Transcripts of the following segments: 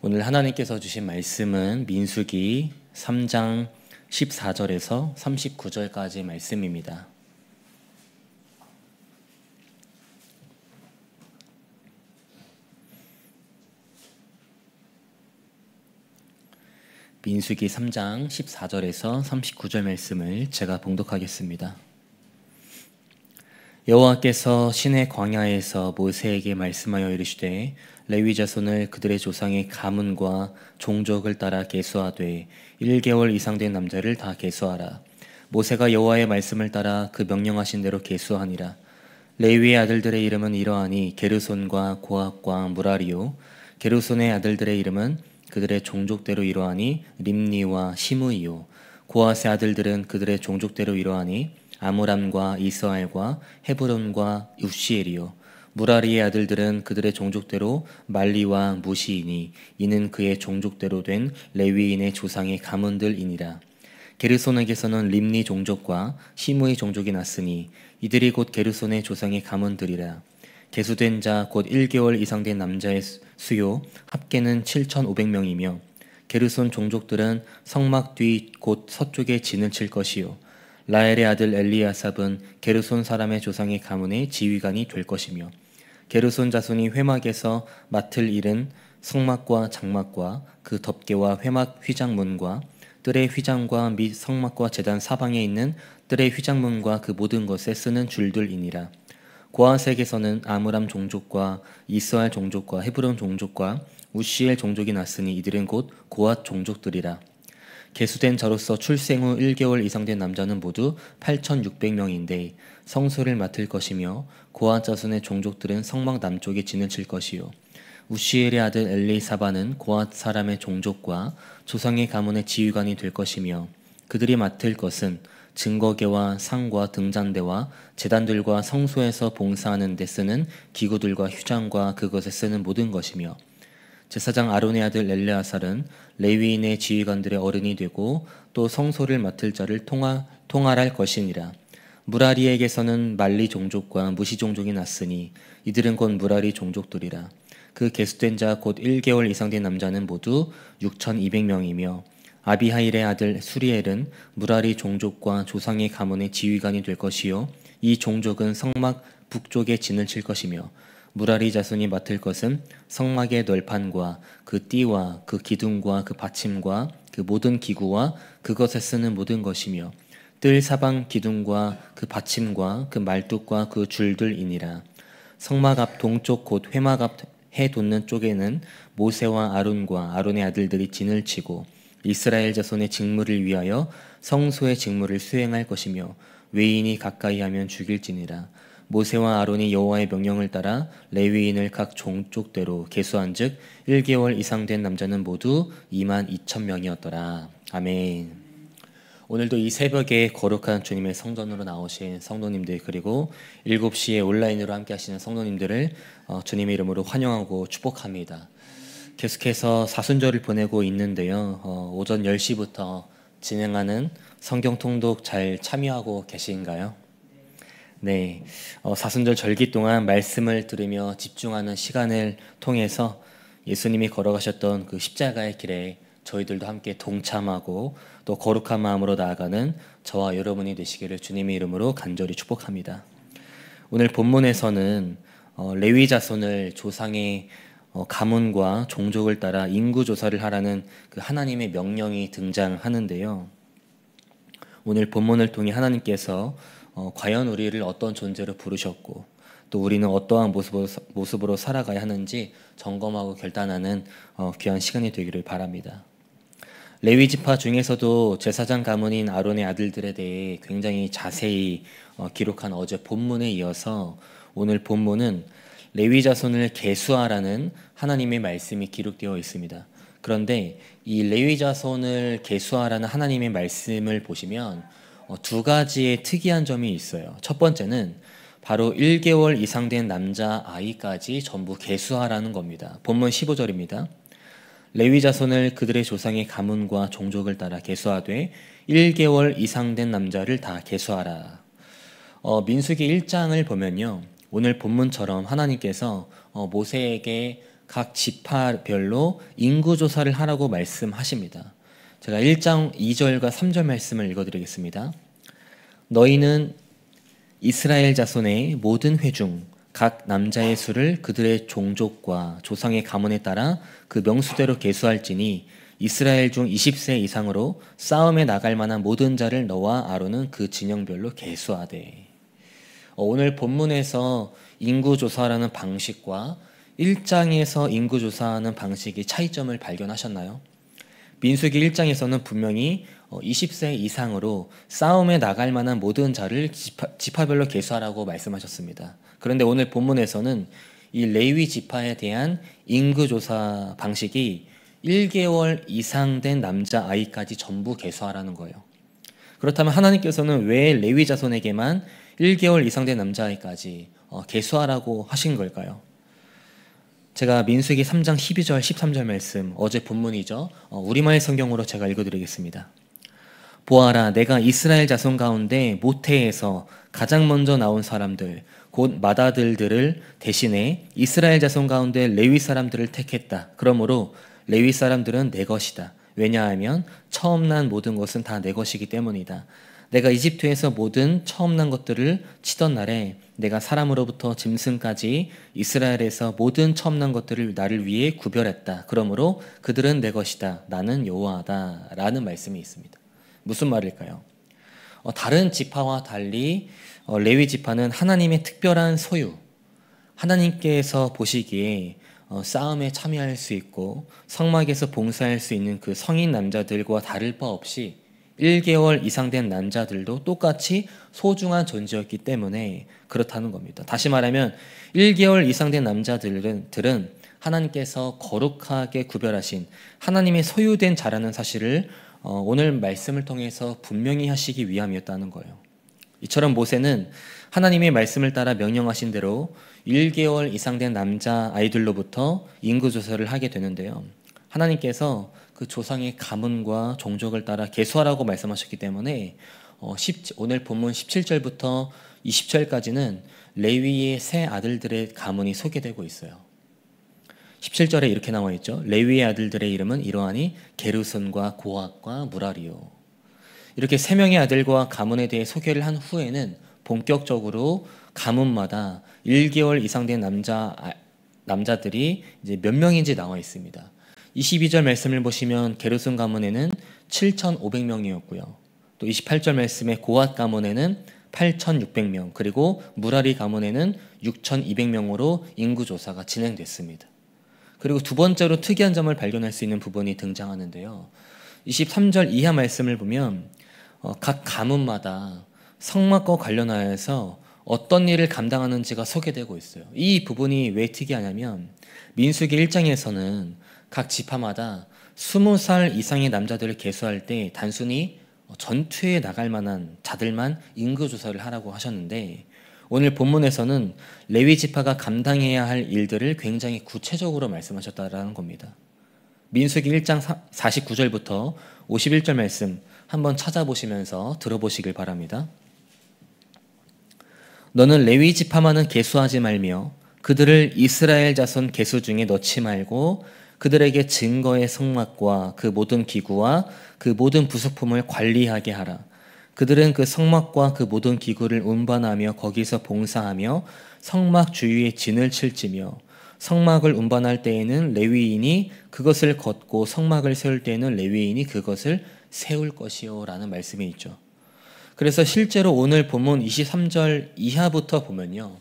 오늘 하나님께서 주신 말씀은 민수기 3장 14절에서 39절까지 말씀입니다. 민수기 3장 14절에서 39절 말씀을 제가 봉독하겠습니다. 여호와께서 시내 광야에서 모세에게 말씀하여 이르시되 레위 자손을 그들의 조상의 가문과 종족을 따라 계수하되 1개월 이상 된 남자를 다 계수하라. 모세가 여호와의 말씀을 따라 그 명령하신 대로 계수하니라. 레위의 아들들의 이름은 이러하니 게르손과 고핫과 무라리요. 게르손의 아들들의 이름은 그들의 종족대로 이러하니 림니와 시므이요. 고핫의 아들들은 그들의 종족대로 이러하니 아므람과 이스라엘과 헤브론과 우시엘이요. 무라리의 아들들은 그들의 종족대로 말리와 무시이니 이는 그의 종족대로 된 레위인의 조상의 가문들이니라. 게르손에게서는 림니 종족과 시므이 종족이 났으니 이들이 곧 게르손의 조상의 가문들이라. 계수된 자 곧 1개월 이상 된 남자의 수요 합계는 7,500명이며 게르손 종족들은 성막 뒤 곧 서쪽에 진을 칠 것이요. 라엘의 아들 엘리아삽은 게르손 사람의 조상의 가문의 지휘관이 될 것이며 게르손 자손이 회막에서 맡을 일은 성막과 장막과 그 덮개와 회막 휘장문과 뜰의 휘장과 및 성막과 제단 사방에 있는 뜰의 휘장문과 그 모든 것에 쓰는 줄들이니라. 고핫에게서는 아므람 종족과 이스라엘 종족과 헤브론 종족과 우시엘 종족이 났으니 이들은 곧 고핫 종족들이라. 계수된 자로서 출생 후 1개월 이상 된 남자는 모두 8,600명인데 성소를 맡을 것이며 고핫 자손의 종족들은 성막 남쪽에 진을 칠 것이요. 우시엘의 아들 엘리사바는 고핫 사람의 종족과 조상의 가문의 지휘관이 될 것이며 그들이 맡을 것은 증거계와 상과 등잔대와 제단들과 성소에서 봉사하는 데 쓰는 기구들과 휴장과 그것에 쓰는 모든 것이며 제사장 아론의 아들 엘레아살은 레위인의 지휘관들의 어른이 되고 또 성소를 맡을 자를 통할할 것이니라. 무라리에게서는 말리 종족과 무시 종족이 났으니 이들은 곧 무라리 종족들이라. 그 계수된 자 곧 1개월 이상 된 남자는 모두 6,200명이며 아비하일의 아들 수리엘은 무라리 종족과 조상의 가문의 지휘관이 될 것이요. 이 종족은 성막 북쪽에 진을 칠 것이며 무라리 자손이 맡을 것은 성막의 널판과 그 띠와 그 기둥과 그 받침과 그 모든 기구와 그것에 쓰는 모든 것이며 뜰 사방 기둥과 그 받침과 그 말뚝과 그 줄들이니라. 성막 앞 동쪽 곧 회막 앞 해 돋는 쪽에는 모세와 아론과 아론의 아들들이 진을 치고 이스라엘 자손의 직무를 위하여 성소의 직무를 수행할 것이며 외인이 가까이 하면 죽일지니라. 모세와 아론이 여호와의 명령을 따라 레위인을 각 종족대로 계수한즉 1개월 이상 된 남자는 모두 22,000명이었더라. 아멘. 오늘도 이 새벽에 거룩한 주님의 성전으로 나오신 성도님들 그리고 7시에 온라인으로 함께 하시는 성도님들을 주님의 이름으로 환영하고 축복합니다. 계속해서 사순절을 보내고 있는데요. 오전 10시부터 진행하는 성경 통독 잘 참여하고 계신가요? 네, 사순절 절기 동안 말씀을 들으며 집중하는 시간을 통해서 예수님이 걸어가셨던 그 십자가의 길에 저희들도 함께 동참하고 또 거룩한 마음으로 나아가는 저와 여러분이 되시기를 주님의 이름으로 간절히 축복합니다. 오늘 본문에서는 레위 자손을 조상의 가문과 종족을 따라 인구 조사를 하라는 그 하나님의 명령이 등장하는데요. 오늘 본문을 통해 하나님께서 과연 우리를 어떤 존재로 부르셨고 또 우리는 어떠한 모습으로 살아가야 하는지 점검하고 결단하는 귀한 시간이 되기를 바랍니다. 레위 지파 중에서도 제사장 가문인 아론의 아들들에 대해 굉장히 자세히 기록한 어제 본문에 이어서 오늘 본문은 레위 자손을 계수하라는 하나님의 말씀이 기록되어 있습니다. 그런데 이 레위 자손을 계수하라는 하나님의 말씀을 보시면 두 가지의 특이한 점이 있어요. 첫 번째는 바로 1개월 이상 된 남자 아이까지 전부 계수하라는 겁니다. 본문 15절입니다. 레위 자손을 그들의 조상의 가문과 종족을 따라 계수하되 1개월 이상 된 남자를 다 계수하라. 민수기 1장을 보면요, 오늘 본문처럼 하나님께서 모세에게 각 지파별로 인구조사를 하라고 말씀하십니다. 제가 1장 2절과 3절 말씀을 읽어드리겠습니다. 너희는 이스라엘 자손의 모든 회중 각 남자의 수를 그들의 종족과 조상의 가문에 따라 그 명수대로 계수할지니 이스라엘 중 20세 이상으로 싸움에 나갈 만한 모든 자를 너와 아론은 그 진영별로 계수하되. 오늘 본문에서 인구조사라는 방식과 1장에서 인구조사하는 방식이 차이점을 발견하셨나요? 민수기 1장에서는 분명히 20세 이상으로 싸움에 나갈 만한 모든 자를 지파별로 계수하라고 말씀하셨습니다. 그런데 오늘 본문에서는 이 레위 지파에 대한 인구조사 방식이 1개월 이상 된 남자아이까지 전부 계수하라는 거예요. 그렇다면 하나님께서는 왜 레위 자손에게만 1개월 이상 된 남자아이까지 계수하라고 하신 걸까요? 제가 민수기 3장 12절 13절 말씀, 어제 본문이죠. 우리말 성경으로 제가 읽어드리겠습니다. 보아라, 내가 이스라엘 자손 가운데 모태에서 가장 먼저 나온 사람들 곧 맏아들들을 대신해 이스라엘 자손 가운데 레위 사람들을 택했다. 그러므로 레위 사람들은 내 것이다. 왜냐하면 처음 난 모든 것은 다 내 것이기 때문이다. 내가 이집트에서 모든 처음 난 것들을 치던 날에 내가 사람으로부터 짐승까지 이스라엘에서 모든 처음 난 것들을 나를 위해 구별했다. 그러므로 그들은 내 것이다. 나는 여호와다. 라는 말씀이 있습니다. 무슨 말일까요? 다른 지파와 달리 레위 지파는 하나님의 특별한 소유, 하나님께서 보시기에 싸움에 참여할 수 있고 성막에서 봉사할 수 있는 그 성인 남자들과 다를 바 없이 1개월 이상 된 남자들도 똑같이 소중한 존재였기 때문에 그렇다는 겁니다. 다시 말하면 1개월 이상 된 남자들은 하나님께서 거룩하게 구별하신 하나님의 소유된 자라는 사실을 오늘 말씀을 통해서 분명히 하시기 위함이었다는 거예요. 이처럼 모세는 하나님의 말씀을 따라 명령하신 대로 1개월 이상 된 남자 아이들로부터 인구조사를 하게 되는데요. 하나님께서 그 조상의 가문과 종족을 따라 계수하라고 말씀하셨기 때문에 오늘 본문 17절부터 20절까지는 레위의 세 아들들의 가문이 소개되고 있어요. 17절에 이렇게 나와 있죠. 레위의 아들들의 이름은 이러하니 게르손과 고핫과 무라리요. 이렇게 세 명의 아들과 가문에 대해 소개를 한 후에는 본격적으로 가문마다 1개월 이상 된 남자들이 이제 몇 명인지 나와 있습니다. 22절 말씀을 보시면 게르손 가문에는 7,500명이었고요. 또 28절 말씀에 고핫 가문에는 8,600명, 그리고 무라리 가문에는 6,200명으로 인구조사가 진행됐습니다. 그리고 두 번째로 특이한 점을 발견할 수 있는 부분이 등장하는데요. 23절 이하 말씀을 보면 각 가문마다 성막과 관련하여서 어떤 일을 감당하는지가 소개되고 있어요. 이 부분이 왜 특이하냐면 민수기 1장에서는 각 지파마다 20살 이상의 남자들을 계수할 때 단순히 전투에 나갈 만한 자들만 인구조사를 하라고 하셨는데 오늘 본문에서는 레위 지파가 감당해야 할 일들을 굉장히 구체적으로 말씀하셨다는 겁니다. 민수기 1장 49절부터 51절 말씀 한번 찾아보시면서 들어보시길 바랍니다. 너는 레위 지파만은 계수하지 말며 그들을 이스라엘 자손 계수 중에 넣지 말고 그들에게 증거의 성막과 그 모든 기구와 그 모든 부속품을 관리하게 하라. 그들은 그 성막과 그 모든 기구를 운반하며 거기서 봉사하며 성막 주위에 진을 칠지며 성막을 운반할 때에는 레위인이 그것을 걷고 성막을 세울 때에는 레위인이 그것을 세울 것이요 라는 말씀이 있죠. 그래서 실제로 오늘 본문 23절 이하부터 보면요,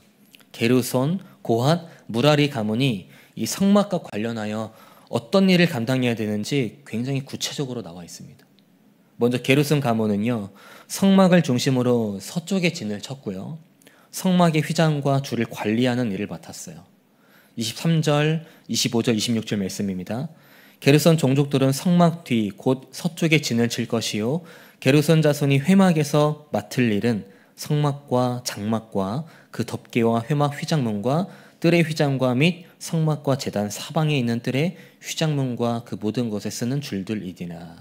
게르손, 고핫, 무라리 가문이 이 성막과 관련하여 어떤 일을 감당해야 되는지 굉장히 구체적으로 나와 있습니다. 먼저 게르손 가문은요, 성막을 중심으로 서쪽에 진을 쳤고요, 성막의 휘장과 줄을 관리하는 일을 맡았어요. 23절, 25절, 26절 말씀입니다. 게르손 종족들은 성막 뒤 곧 서쪽에 진을 칠 것이요 게르손 자손이 회막에서 맡을 일은 성막과 장막과 그 덮개와 회막 휘장문과 뜰의 휘장과 및 성막과 제단 사방에 있는 뜰의 휘장문과 그 모든 것에 쓰는 줄들이니라.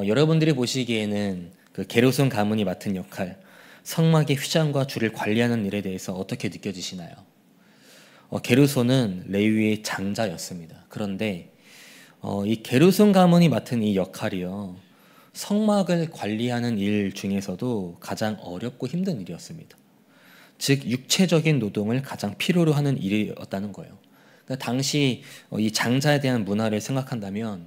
여러분들이 보시기에는 그 게르손 가문이 맡은 역할, 성막의 휘장과 줄을 관리하는 일에 대해서 어떻게 느껴지시나요? 게르손은 레위의 장자였습니다. 그런데 이 게르손 가문이 맡은 이 역할이요, 성막을 관리하는 일 중에서도 가장 어렵고 힘든 일이었습니다. 즉 육체적인 노동을 가장 필요로 하는 일이었다는 거예요. 그러니까 당시 이 장자에 대한 문화를 생각한다면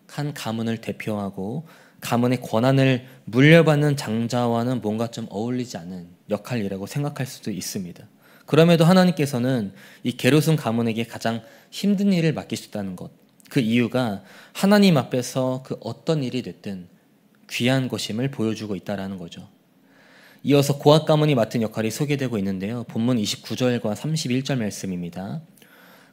한 가문을 대표하고 가문의 권한을 물려받는 장자와는 뭔가 좀 어울리지 않은 역할이라고 생각할 수도 있습니다. 그럼에도 하나님께서는 이 게르손 가문에게 가장 힘든 일을 맡기셨다는 것, 그 이유가 하나님 앞에서 그 어떤 일이 됐든 귀한 것임을 보여주고 있다는 거죠. 이어서 고앗 가문이 맡은 역할이 소개되고 있는데요. 본문 29절과 31절 말씀입니다.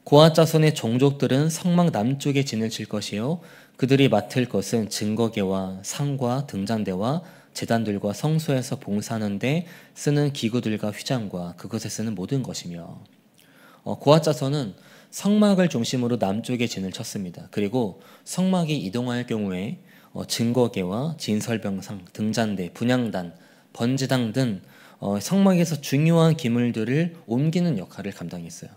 고앗 자손의 종족들은 성막 남쪽에 진을 칠 것이요 그들이 맡을 것은 증거계와 상과 등잔대와 제단들과 성소에서 봉사하는 데 쓰는 기구들과 휘장과 그것에 쓰는 모든 것이며, 고앗 자손은 성막을 중심으로 남쪽에 진을 쳤습니다. 그리고 성막이 이동할 경우에 증거계와 진설병상, 등잔대, 분향단, 번제당 등 성막에서 중요한 기물들을 옮기는 역할을 감당했어요.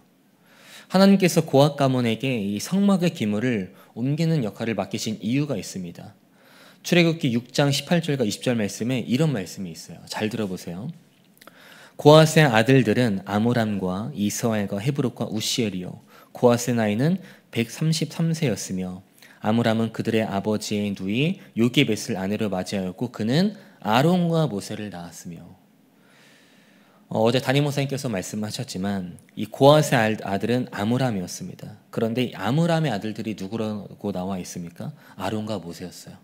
하나님께서 고앗 가문에게 이 성막의 기물을 옮기는 역할을 맡기신 이유가 있습니다. 출애굽기 6장 18절과 20절 말씀에 이런 말씀이 있어요. 잘 들어보세요. 고앗의 아들들은 아므람과 이스라엘과 헤브롯과 우시엘이요 고앗의 나이는 133세였으며 아므람은 그들의 아버지의 누이 요게벳을 아내로 맞이하였고 그는 아론과 모세를 낳았으며. 어제 담임 목사님께서 말씀하셨지만 이 고앗의 아들은 아므람이었습니다. 그런데 이 아므람의 아들들이 누구라고 나와 있습니까? 아론과 모세였어요.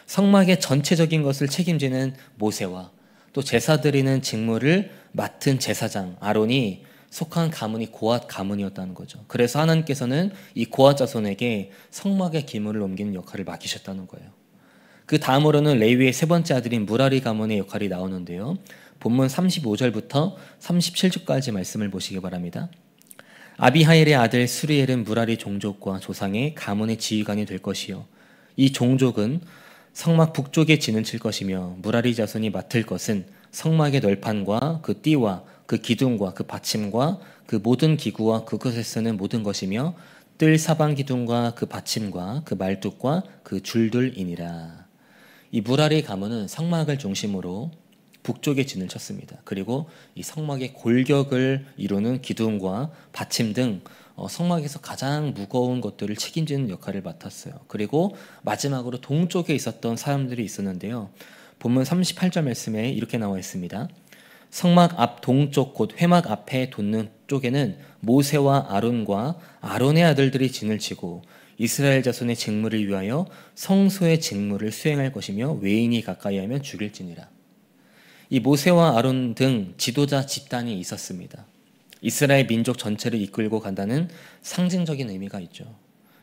성막의 전체적인 것을 책임지는 모세와 또 제사 드리는 직무를 맡은 제사장 아론이 속한 가문이 고앗 가문이었다는 거죠. 그래서 하나님께서는 이 고앗 자손에게 성막의 기물을 옮기는 역할을 맡기셨다는 거예요. 그 다음으로는 레위의 세 번째 아들인 무라리 가문의 역할이 나오는데요. 본문 35절부터 37절까지 말씀을 보시기 바랍니다. 아비하일의 아들 수리엘은 무라리 종족과 조상의 가문의 지휘관이 될 것이요 이 종족은 성막 북쪽에 진을 칠 것이며 무라리 자손이 맡을 것은 성막의 널판과 그 띠와 그 기둥과 그 받침과 그 모든 기구와 그것에 쓰는 모든 것이며 뜰 사방 기둥과 그 받침과 그 말뚝과 그 줄들이니라. 이 무라리 가문은 성막을 중심으로 북쪽에 진을 쳤습니다. 그리고 이 성막의 골격을 이루는 기둥과 받침 등 성막에서 가장 무거운 것들을 책임지는 역할을 맡았어요. 그리고 마지막으로 동쪽에 있었던 사람들이 있었는데요. 본문 38절 말씀에 이렇게 나와 있습니다. 성막 앞 동쪽 곧 회막 앞에 돋는 쪽에는 모세와 아론과 아론의 아들들이 진을 치고 이스라엘 자손의 직무를 위하여 성소의 직무를 수행할 것이며 외인이 가까이 하면 죽일지니라. 이 모세와 아론 등 지도자 집단이 있었습니다. 이스라엘 민족 전체를 이끌고 간다는 상징적인 의미가 있죠.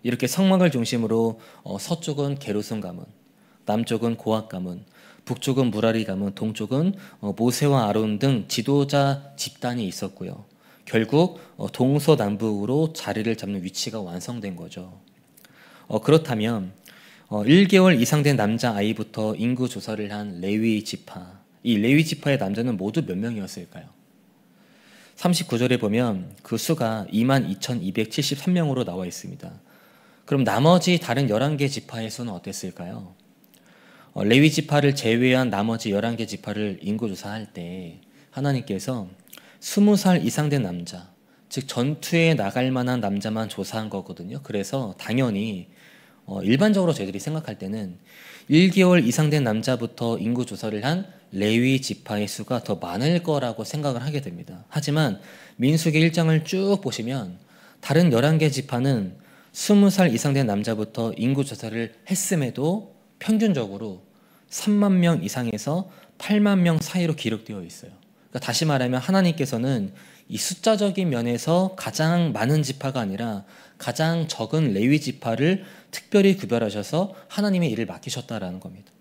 이렇게 성막을 중심으로 서쪽은 게르손 가문, 남쪽은 고앗 가문, 북쪽은 무라리 가문, 동쪽은 모세와 아론 등 지도자 집단이 있었고요. 결국 동서남북으로 자리를 잡는 위치가 완성된 거죠. 그렇다면 1개월 이상 된 남자아이부터 인구 조사를 한 레위 지파, 이 레위 지파의 남자는 모두 몇 명이었을까요? 39절에 보면 그 수가 22,273명으로 나와 있습니다. 그럼 나머지 다른 11개 지파의 수는 어땠을까요? 레위 지파를 제외한 나머지 11개 지파를 인구조사할 때 하나님께서 20살 이상 된 남자, 즉 전투에 나갈 만한 남자만 조사한 거거든요. 그래서 당연히 일반적으로 저희들이 생각할 때는 1개월 이상 된 남자부터 인구조사를 한 레위 지파의 수가 더 많을 거라고 생각을 하게 됩니다. 하지만 민수기 1장을 쭉 보시면 다른 11개 지파는 20살 이상 된 남자부터 인구조사를 했음에도 평균적으로 3만 명 이상에서 8만 명 사이로 기록되어 있어요. 그러니까 다시 말하면 하나님께서는 이 숫자적인 면에서 가장 많은 지파가 아니라 가장 적은 레위 지파를 특별히 구별하셔서 하나님의 일을 맡기셨다라는 겁니다.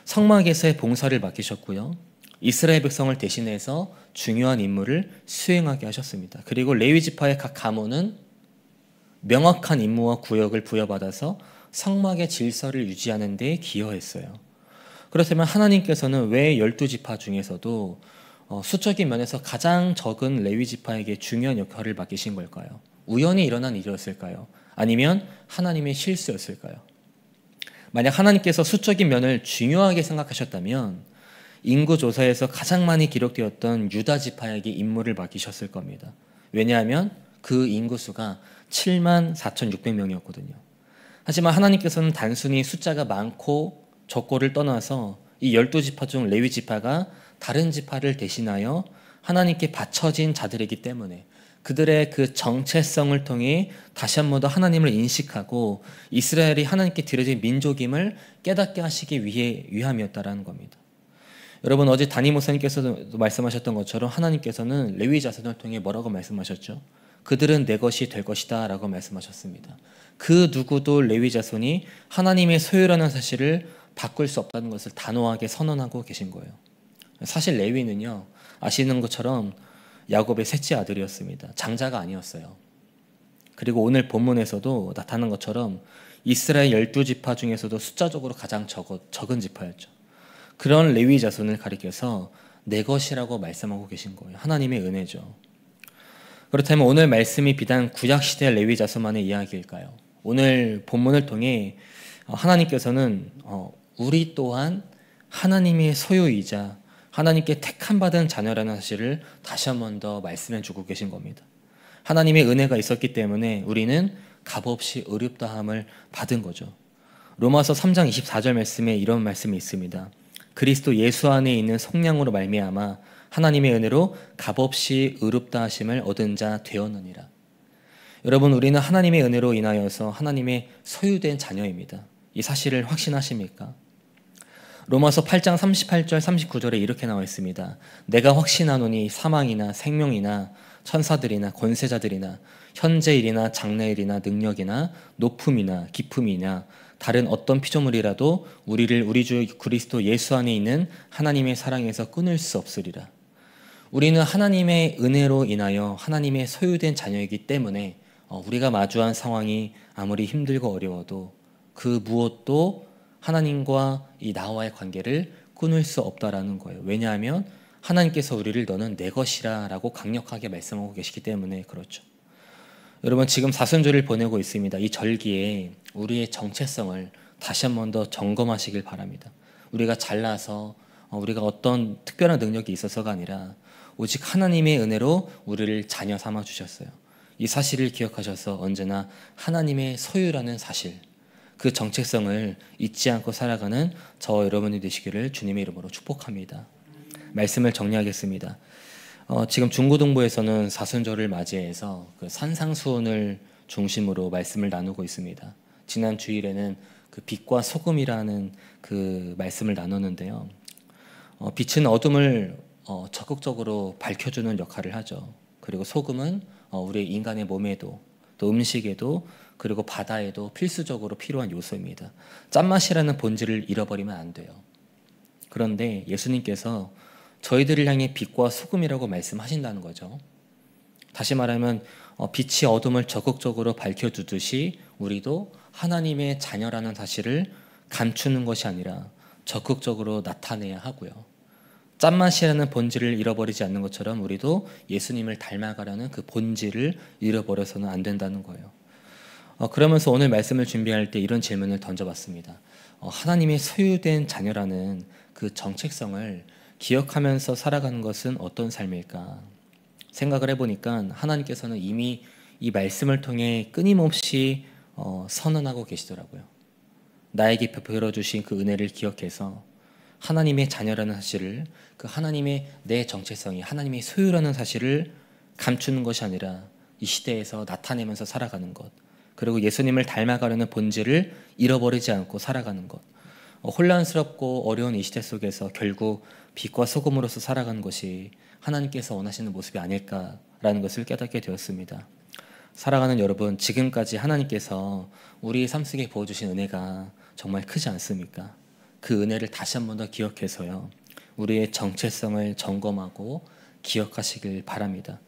성막에서의 봉사를 맡기셨고요. 이스라엘 백성을 대신해서 중요한 임무를 수행하게 하셨습니다. 그리고 레위 지파의 각 가문은 명확한 임무와 구역을 부여받아서 성막의 질서를 유지하는 데 기여했어요. 그렇다면 하나님께서는 왜 12지파 중에서도 수적인 면에서 가장 적은 레위 지파에게 중요한 역할을 맡기신 걸까요? 우연히 일어난 일이었을까요? 아니면 하나님의 실수였을까요? 만약 하나님께서 수적인 면을 중요하게 생각하셨다면 인구 조사에서 가장 많이 기록되었던 유다 지파에게 임무를 맡기셨을 겁니다. 왜냐하면 그 인구수가 74,600명이었거든요. 하지만 하나님께서는 단순히 숫자가 많고 적고를 떠나서 이 12지파 중 레위 지파가 다른 지파를 대신하여 하나님께 바쳐진 자들이기 때문에 그들의 그 정체성을 통해 다시 한 번 더 하나님을 인식하고 이스라엘이 하나님께 드려진 민족임을 깨닫게 하시기 위함이었다라는 겁니다. 여러분, 어제 담임 목사님께서도 말씀하셨던 것처럼 하나님께서는 레위 자손을 통해 뭐라고 말씀하셨죠? 그들은 내 것이 될 것이다 라고 말씀하셨습니다. 그 누구도 레위 자손이 하나님의 소유라는 사실을 바꿀 수 없다는 것을 단호하게 선언하고 계신 거예요. 사실 레위는요, 아시는 것처럼 야곱의 셋째 아들이었습니다. 장자가 아니었어요. 그리고 오늘 본문에서도 나타난 것처럼 이스라엘 12지파 중에서도 숫자적으로 가장 적은 지파였죠. 그런 레위 자손을 가리켜서 내 것이라고 말씀하고 계신 거예요. 하나님의 은혜죠. 그렇다면 오늘 말씀이 비단 구약시대 레위 자손만의 이야기일까요? 오늘 본문을 통해 하나님께서는 우리 또한 하나님의 소유이자 하나님께 택함받은 자녀라는 사실을 다시 한 번 더 말씀해 주고 계신 겁니다. 하나님의 은혜가 있었기 때문에 우리는 값없이 의롭다함을 받은 거죠. 로마서 3장 24절 말씀에 이런 말씀이 있습니다. 그리스도 예수 안에 있는 성령으로 말미암아 하나님의 은혜로 값없이 의롭다 하심을 얻은 자 되었느니라. 여러분, 우리는 하나님의 은혜로 인하여서 하나님의 소유된 자녀입니다. 이 사실을 확신하십니까? 로마서 8장 38절 39절에 이렇게 나와 있습니다. 내가 확신하노니 사망이나 생명이나 천사들이나 권세자들이나 현재일이나 장래일이나 능력이나 높음이나 깊음이나 다른 어떤 피조물이라도 우리를 우리 주 그리스도 예수 안에 있는 하나님의 사랑에서 끊을 수 없으리라. 우리는 하나님의 은혜로 인하여 하나님의 소유된 자녀이기 때문에 우리가 마주한 상황이 아무리 힘들고 어려워도 그 무엇도 하나님과 이 나와의 관계를 끊을 수 없다라는 거예요. 왜냐하면 하나님께서 우리를 너는 내 것이라 라고 강력하게 말씀하고 계시기 때문에 그렇죠. 여러분, 지금 사순절을 보내고 있습니다. 이 절기에 우리의 정체성을 다시 한 번 더 점검하시길 바랍니다. 우리가 잘나서 우리가 어떤 특별한 능력이 있어서가 아니라 오직 하나님의 은혜로 우리를 자녀 삼아 주셨어요. 이 사실을 기억하셔서 언제나 하나님의 소유라는 사실, 그 정체성을 잊지 않고 살아가는 저와 여러분이 되시기를 주님의 이름으로 축복합니다. 말씀을 정리하겠습니다. 지금 중고등부에서는 사순절을 맞이해서 그 산상수훈을 중심으로 말씀을 나누고 있습니다. 지난 주일에는 그 빛과 소금이라는 그 말씀을 나눴는데요. 빛은 어둠을 적극적으로 밝혀주는 역할을 하죠. 그리고 소금은 우리 인간의 몸에도 또 음식에도 그리고 바다에도 필수적으로 필요한 요소입니다. 짠맛이라는 본질을 잃어버리면 안 돼요. 그런데 예수님께서 저희들을 향해 빛과 소금이라고 말씀하신다는 거죠. 다시 말하면 빛이 어둠을 적극적으로 밝혀주듯이 우리도 하나님의 자녀라는 사실을 감추는 것이 아니라 적극적으로 나타내야 하고요. 짠맛이라는 본질을 잃어버리지 않는 것처럼 우리도 예수님을 닮아가려는 그 본질을 잃어버려서는 안 된다는 거예요. 그러면서 오늘 말씀을 준비할 때 이런 질문을 던져봤습니다. 하나님의 소유된 자녀라는 그 정체성을 기억하면서 살아가는 것은 어떤 삶일까? 생각을 해보니까 하나님께서는 이미 이 말씀을 통해 끊임없이 선언하고 계시더라고요. 나에게 베풀어 주신 그 은혜를 기억해서 하나님의 자녀라는 사실을, 그 하나님의 내 정체성이 하나님의 소유라는 사실을 감추는 것이 아니라 이 시대에서 나타내면서 살아가는 것, 그리고 예수님을 닮아가려는 본질을 잃어버리지 않고 살아가는 것, 혼란스럽고 어려운 이 시대 속에서 결국 빛과 소금으로서 살아가는 것이 하나님께서 원하시는 모습이 아닐까라는 것을 깨닫게 되었습니다. 살아가는 여러분, 지금까지 하나님께서 우리의 삶 속에 부어주신 은혜가 정말 크지 않습니까? 그 은혜를 다시 한 번 더 기억해서요, 우리의 정체성을 점검하고 기억하시길 바랍니다.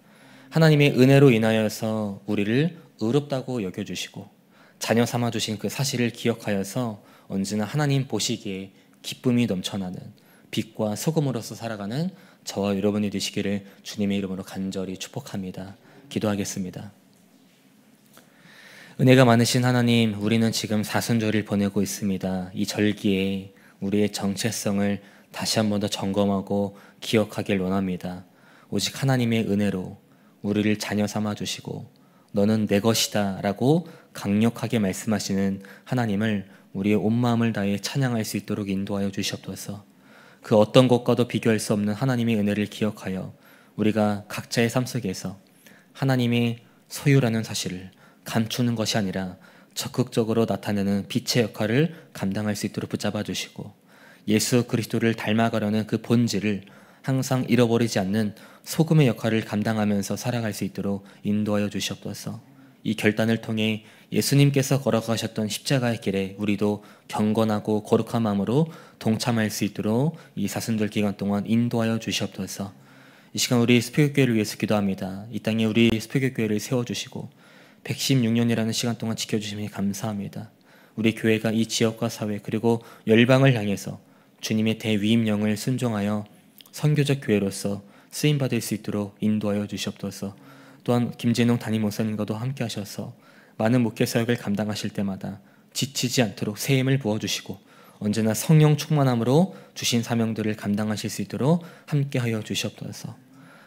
하나님의 은혜로 인하여서 우리를 의롭다고 여겨주시고 자녀 삼아주신 그 사실을 기억하여서 언제나 하나님 보시기에 기쁨이 넘쳐나는 빛과 소금으로서 살아가는 저와 여러분이 되시기를 주님의 이름으로 간절히 축복합니다. 기도하겠습니다. 은혜가 많으신 하나님, 우리는 지금 사순절을 보내고 있습니다. 이 절기에 우리의 정체성을 다시 한 번 더 점검하고 기억하길 원합니다. 오직 하나님의 은혜로 우리를 자녀 삼아 주시고 너는 내 것이다 라고 강력하게 말씀하시는 하나님을 우리의 온 마음을 다해 찬양할 수 있도록 인도하여 주시옵소서. 그 어떤 것과도 비교할 수 없는 하나님의 은혜를 기억하여 우리가 각자의 삶 속에서 하나님의 소유라는 사실을 감추는 것이 아니라 적극적으로 나타내는 빛의 역할을 감당할 수 있도록 붙잡아 주시고 예수 그리스도를 닮아가려는 그 본질을 항상 잃어버리지 않는 소금의 역할을 감당하면서 살아갈 수 있도록 인도하여 주시옵소서. 이 결단을 통해 예수님께서 걸어가셨던 십자가의 길에 우리도 경건하고 거룩한 마음으로 동참할 수 있도록 이 사순절 기간 동안 인도하여 주시옵소서. 이 시간 우리 스피교교회를 위해서 기도합니다. 이 땅에 우리 스피교교회를 세워주시고 116년이라는 시간 동안 지켜주심에 감사합니다. 우리 교회가 이 지역과 사회 그리고 열방을 향해서 주님의 대위임령을 순종하여 선교적 교회로서 쓰임받을 수 있도록 인도하여 주시옵소서. 또한 김진웅 담임 목사님과도 함께 하셔서 많은 목회 사역을 감당하실 때마다 지치지 않도록 새 힘을 부어주시고 언제나 성령 충만함으로 주신 사명들을 감당하실 수 있도록 함께하여 주시옵소서.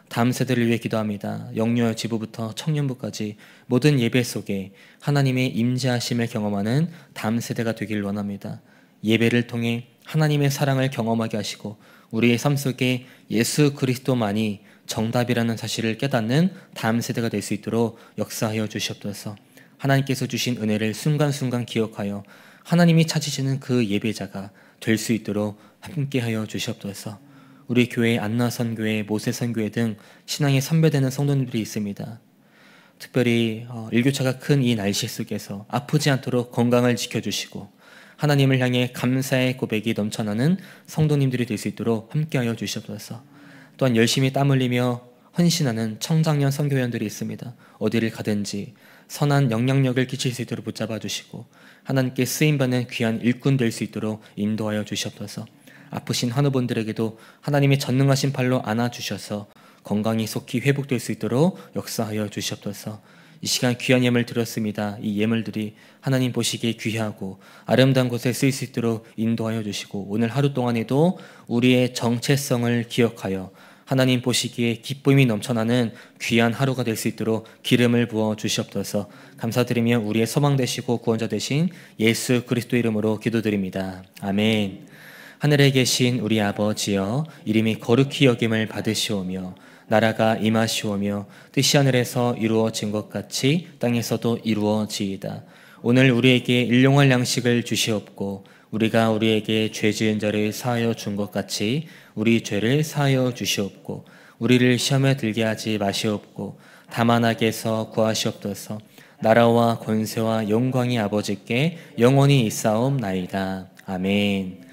다음 세대를 위해 기도합니다. 영유아 지부부터 청년부까지 모든 예배 속에 하나님의 임재하심을 경험하는 다음 세대가 되길 원합니다. 예배를 통해 하나님의 사랑을 경험하게 하시고 우리의 삶 속에 예수 그리스도만이 정답이라는 사실을 깨닫는 다음 세대가 될 수 있도록 역사하여 주시옵소서. 하나님께서 주신 은혜를 순간순간 기억하여 하나님이 찾으시는 그 예배자가 될 수 있도록 함께하여 주시옵소서. 우리 교회 안나선교회, 모세선교회 등 신앙에 선배되는 성도님들이 있습니다. 특별히 일교차가 큰 이 날씨 속에서 아프지 않도록 건강을 지켜주시고 하나님을 향해 감사의 고백이 넘쳐나는 성도님들이 될 수 있도록 함께하여 주시옵소서. 또한 열심히 땀 흘리며 헌신하는 청장년 선교회원들이 있습니다. 어디를 가든지 선한 영향력을 끼칠 수 있도록 붙잡아 주시고 하나님께 쓰임받는 귀한 일꾼 될 수 있도록 인도하여 주시옵소서. 아프신 환우분들에게도 하나님의 전능하신 팔로 안아주셔서 건강이 속히 회복될 수 있도록 역사하여 주시옵소서. 이 시간 귀한 예물 드렸습니다. 이 예물들이 하나님 보시기에 귀하고 아름다운 곳에 쓰일 수 있도록 인도하여 주시고 오늘 하루 동안에도 우리의 정체성을 기억하여 하나님 보시기에 기쁨이 넘쳐나는 귀한 하루가 될 수 있도록 기름을 부어 주시옵소서. 감사드리며 우리의 소망 되시고 구원자 되신 예수 그리스도 이름으로 기도드립니다. 아멘. 하늘에 계신 우리 아버지여, 이름이 거룩히 여김을 받으시오며 나라가 임하시오며 뜻이 하늘에서 이루어진 것 같이 땅에서도 이루어지이다. 오늘 우리에게 일용할 양식을 주시옵고 우리가 우리에게 죄 지은 자를 사하여 준 것 같이 우리 죄를 사하여 주시옵고 우리를 시험에 들게 하지 마시옵고 다만 악에서 구하시옵소서. 나라와 권세와 영광이 아버지께 영원히 있사옵나이다. 아멘.